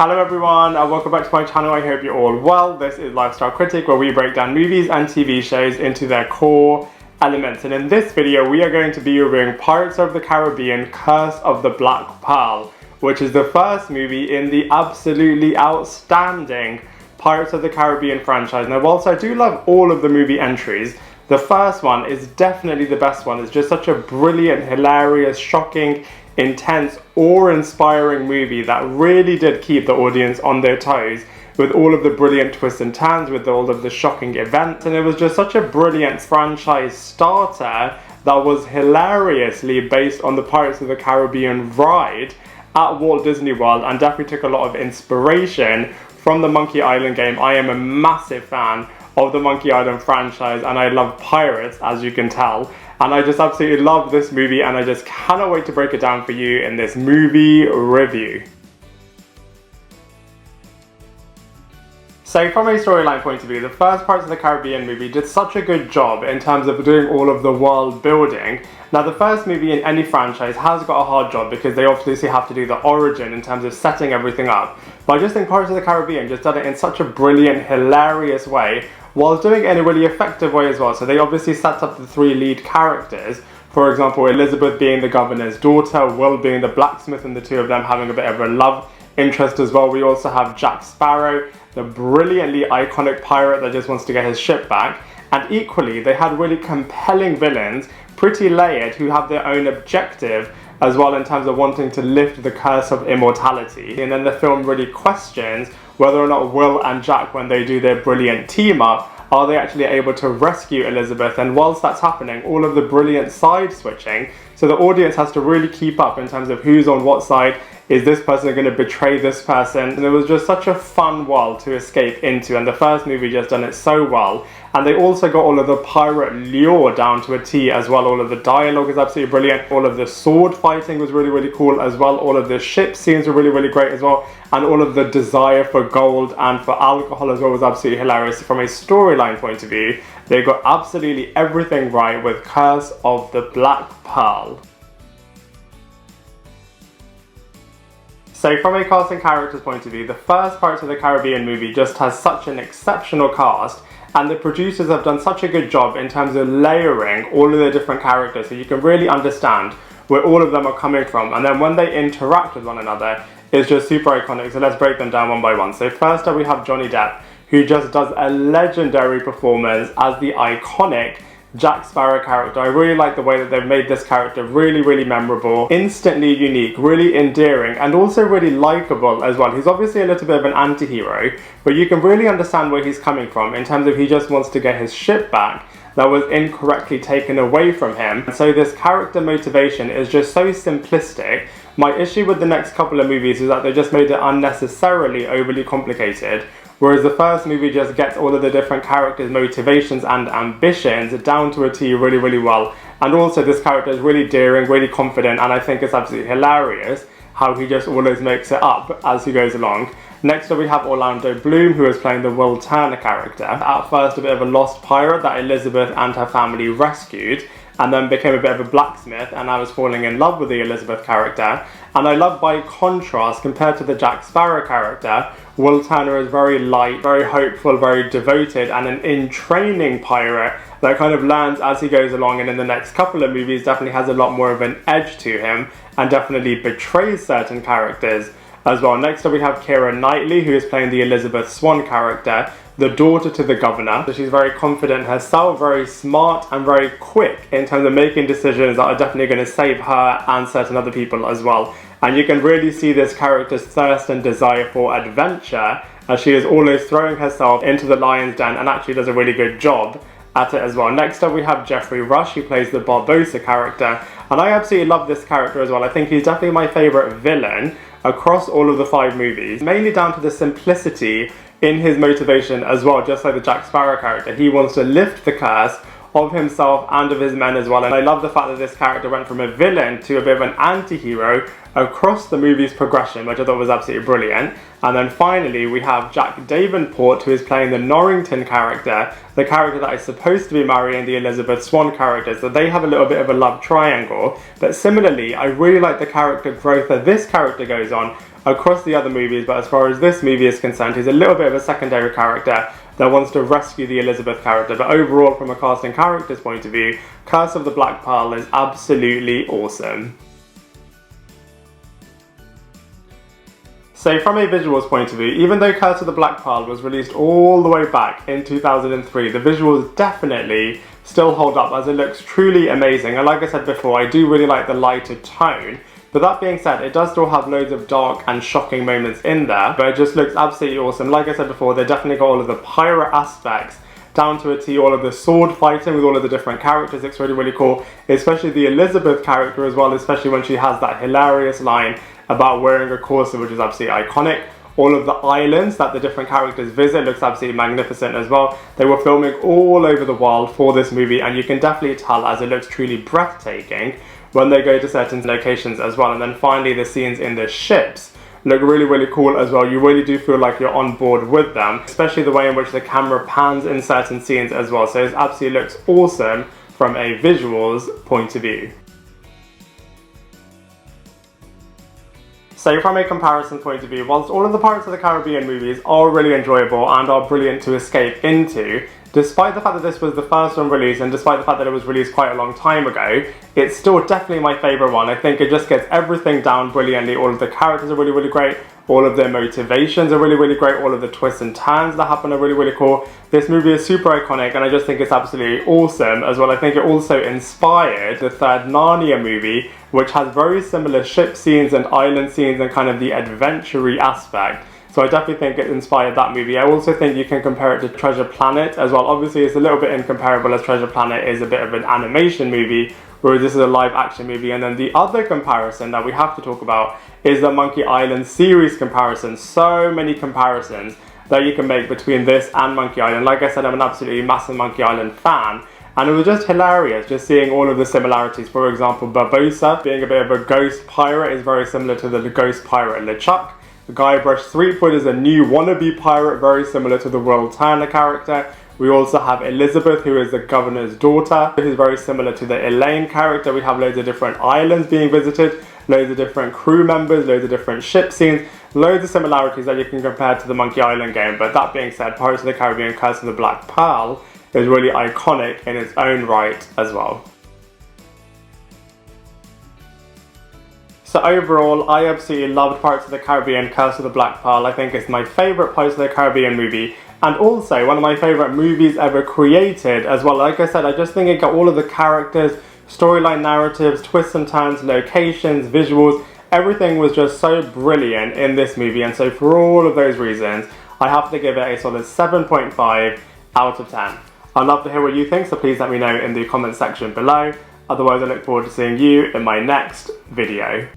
Hello everyone and welcome back to my channel. I hope you're all well. This is Lifestyle Critic, where we break down movies and TV shows into their core elements. And in this video we are going to be reviewing Pirates of the Caribbean Curse of the Black Pearl, which is the first movie in the absolutely outstanding Pirates of the Caribbean franchise. Now whilst I do love all of the movie entries, the first one is definitely the best one. It's just such a brilliant, hilarious, shocking, intense, awe-inspiring movie that really did keep the audience on their toes with all of the brilliant twists and turns, with all of the shocking events, and it was just such a brilliant franchise starter that was hilariously based on the Pirates of the Caribbean ride at Walt Disney World, and definitely took a lot of inspiration from the Monkey Island game. I am a massive fan of the Monkey Island franchise and I love pirates, as you can tell. And I just absolutely love this movie and I just cannot wait to break it down for you in this movie review. So from a storyline point of view, the first Pirates of the Caribbean movie did such a good job in terms of doing all of the world building. Now the first movie in any franchise has got a hard job because they obviously have to do the origin in terms of setting everything up. But I just think Pirates of the Caribbean just did it in such a brilliant, hilarious way, whilst doing it in a really effective way as well. So they obviously set up the three lead characters. For example, Elizabeth being the governor's daughter, Will being the blacksmith, and the two of them having a bit of a love interest as well. We also have Jack Sparrow, the brilliantly iconic pirate that just wants to get his ship back. And equally, they had really compelling villains, pretty layered, who have their own objective as well in terms of wanting to lift the curse of immortality. And then the film really questions whether or not Will and Jack, when they do their brilliant team up, are they actually able to rescue Elizabeth? And whilst that's happening, all of the brilliant side switching, so the audience has to really keep up in terms of who's on what side. Is this person going to betray this person? And it was just such a fun world to escape into, and the first movie just done it so well. And they also got all of the pirate lore down to a T as well. All of the dialogue is absolutely brilliant. All of the sword fighting was really, really cool as well. All of the ship scenes were really, really great as well. And all of the desire for gold and for alcohol as well was absolutely hilarious. From a storyline point of view, they got absolutely everything right with Curse of the Black Pearl. So from a cast and characters point of view, the first Pirates of the Caribbean movie just has such an exceptional cast, and the producers have done such a good job in terms of layering all of the different characters so you can really understand where all of them are coming from, and then when they interact with one another, it's just super iconic. So let's break them down one by one. So first up we have Johnny Depp, who just does a legendary performance as the iconic Jack Sparrow character. I really like the way that they've made this character really, really memorable, instantly unique, really endearing, and also really likable as well. He's obviously a little bit of an anti-hero, but you can really understand where he's coming from in terms of he just wants to get his ship back that was incorrectly taken away from him. So this character motivation is just so simplistic. My issue with the next couple of movies is that they just made it unnecessarily overly complicated, whereas the first movie just gets all of the different characters' motivations and ambitions down to a T really, really well. And also this character is really daring, really confident, and I think it's absolutely hilarious how he just always makes it up as he goes along. Next up we have Orlando Bloom, who is playing the Will Turner character. At first a bit of a lost pirate that Elizabeth and her family rescued, and then became a bit of a blacksmith, and I was falling in love with the Elizabeth character. And I love, by contrast, compared to the Jack Sparrow character, Will Turner is very light, very hopeful, very devoted, and an in-training pirate that kind of learns as he goes along, and in the next couple of movies definitely has a lot more of an edge to him and definitely betrays certain characters as well. Next up we have Kiera Knightley, who is playing the Elizabeth Swan character, the daughter to the governor. So she's very confident herself, very smart and very quick in terms of making decisions that are definitely going to save her and certain other people as well. And you can really see this character's thirst and desire for adventure, as she is always throwing herself into the lion's den and actually does a really good job at it as well. Next up we have Geoffrey Rush, who plays the Barbossa character, and I absolutely love this character as well. I think he's definitely my favourite villain across all of the 5 movies, mainly down to the simplicity in his motivation as well. Just like the Jack Sparrow character, he wants to lift the curse of himself and of his men as well. And I love the fact that this character went from a villain to a bit of an anti-hero across the movie's progression, which I thought was absolutely brilliant. And then finally we have Jack Davenport, who is playing the Norrington character, the character that is supposed to be marrying the Elizabeth Swan character, so they have a little bit of a love triangle. But similarly, I really like the character growth that this character goes on across the other movies, but as far as this movie is concerned, he's a little bit of a secondary character that wants to rescue the Elizabeth character. But overall, from a cast and characters point of view, Curse of the Black Pearl is absolutely awesome. So from a visuals point of view, even though Curse of the Black Pearl was released all the way back in 2003, the visuals definitely still hold up as it looks truly amazing. And like I said before, I do really like the lighter tone. But that being said, it does still have loads of dark and shocking moments in there, but it just looks absolutely awesome. Like I said before, they definitely got all of the pirate aspects down to a T, all of the sword fighting with all of the different characters. It's really, really cool, especially the Elizabeth character as well, especially when she has that hilarious line about wearing a corset, which is absolutely iconic. All of the islands that the different characters visit looks absolutely magnificent as well. They were filming all over the world for this movie, and you can definitely tell as it looks truly breathtaking when they go to certain locations as well. And then finally, the scenes in the ships look really, really cool as well. You really do feel like you're on board with them, especially the way in which the camera pans in certain scenes as well. So it absolutely looks awesome from a visuals point of view. So from a comparison point of view, whilst all of the Pirates of the Caribbean movies are really enjoyable and are brilliant to escape into, despite the fact that this was the first one released and despite the fact that it was released quite a long time ago, it's still definitely my favourite one. I think it just gets everything down brilliantly. All of the characters are really, really great. All of their motivations are really, really great. All of the twists and turns that happen are really, really cool. This movie is super iconic and I just think it's absolutely awesome as well. I think it also inspired the third Narnia movie, which has very similar ship scenes and island scenes and kind of the adventure-y aspect. So I definitely think it inspired that movie. I also think you can compare it to Treasure Planet as well. Obviously it's a little bit incomparable as Treasure Planet is a bit of an animation movie, whereas this is a live action movie. And then the other comparison that we have to talk about is the Monkey Island series comparison. So many comparisons that you can make between this and Monkey Island. Like I said, I'm an absolutely massive Monkey Island fan. And it was just hilarious just seeing all of the similarities. For example, Barbossa being a bit of a ghost pirate is very similar to the ghost pirate LeChuck. The Guybrush Threepwood is a new wannabe pirate, very similar to the Will Turner character. We also have Elizabeth, who is the governor's daughter, who's very similar to the Elaine character. We have loads of different islands being visited, loads of different crew members, loads of different ship scenes, loads of similarities that you can compare to the Monkey Island game. But that being said, Pirates of the Caribbean Curse of the Black Pearl is really iconic in its own right as well. So overall, I absolutely loved Pirates of the Caribbean Curse of the Black Pearl. I think it's my favourite Pirates of the Caribbean movie, and also one of my favourite movies ever created as well. Like I said, I just think it got all of the characters, storyline narratives, twists and turns, locations, visuals, everything was just so brilliant in this movie. And so for all of those reasons, I have to give it a solid 7.5 out of 10. I'd love to hear what you think, so please let me know in the comment section below. Otherwise, I look forward to seeing you in my next video.